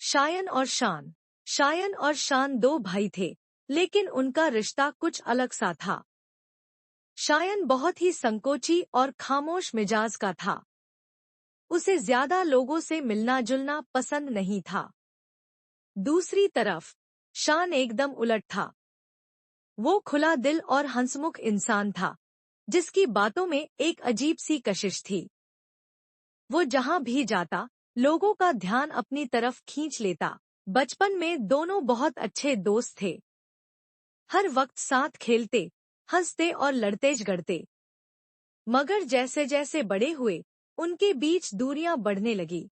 शायन और शान। शायन और शान दो भाई थे, लेकिन उनका रिश्ता कुछ अलग सा था। शायन बहुत ही संकोची और खामोश मिजाज का था। उसे ज्यादा लोगों से मिलना जुलना पसंद नहीं था। दूसरी तरफ शान एकदम उलट था। वो खुला दिल और हंसमुख इंसान था, जिसकी बातों में एक अजीब सी कशिश थी। वो जहां भी जाता, लोगों का ध्यान अपनी तरफ खींच लेता। बचपन में दोनों बहुत अच्छे दोस्त थे। हर वक्त साथ खेलते, हंसते और लड़ते झगड़ते। मगर जैसे जैसे बड़े हुए, उनके बीच दूरियां बढ़ने लगी।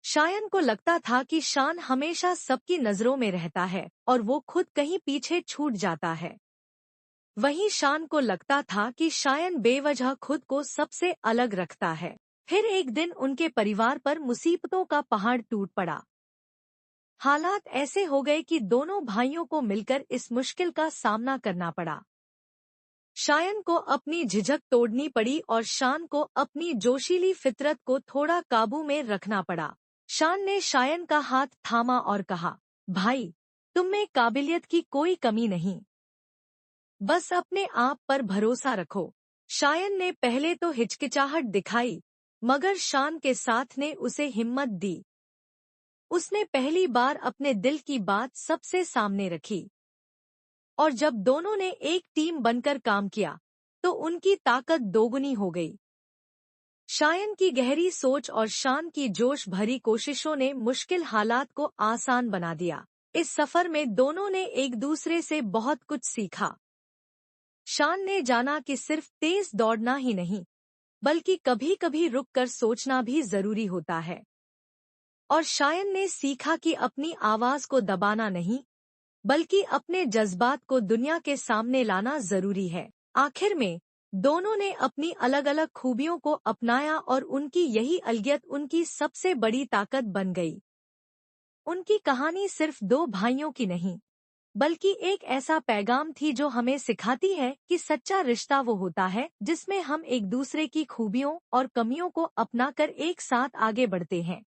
शायन को लगता था कि शान हमेशा सबकी नजरों में रहता है और वो खुद कहीं पीछे छूट जाता है। वहीं शान को लगता था कि शायन बेवजह खुद को सबसे अलग रखता है। फिर एक दिन उनके परिवार पर मुसीबतों का पहाड़ टूट पड़ा। हालात ऐसे हो गए कि दोनों भाइयों को मिलकर इस मुश्किल का सामना करना पड़ा। शायन को अपनी झिझक तोड़नी पड़ी और शान को अपनी जोशीली फितरत को थोड़ा काबू में रखना पड़ा। शान ने शायन का हाथ थामा और कहा, भाई, तुम में काबिलियत की कोई कमी नहीं, बस अपने आप पर भरोसा रखो। शायन ने पहले तो हिचकिचाहट दिखाई, मगर शान के साथ ने उसे हिम्मत दी। उसने पहली बार अपने दिल की बात सबसे सामने रखी। और जब दोनों ने एक टीम बनकर काम किया, तो उनकी ताकत दोगुनी हो गई। शायन की गहरी सोच और शान की जोश भरी कोशिशों ने मुश्किल हालात को आसान बना दिया। इस सफर में दोनों ने एक दूसरे से बहुत कुछ सीखा। शान ने जाना कि सिर्फ तेज दौड़ना ही नहीं, बल्कि कभी कभी रुककर सोचना भी जरूरी होता है। और शायन ने सीखा कि अपनी आवाज को दबाना नहीं, बल्कि अपने जज्बात को दुनिया के सामने लाना जरूरी है। आखिर में दोनों ने अपनी अलग अलग खूबियों को अपनाया और उनकी यही अलगियत उनकी सबसे बड़ी ताकत बन गई। उनकी कहानी सिर्फ दो भाइयों की नहीं, बल्कि एक ऐसा पैगाम थी जो हमें सिखाती है कि सच्चा रिश्ता वो होता है जिसमें हम एक दूसरे की खूबियों और कमियों को अपनाकर एक साथ आगे बढ़ते हैं।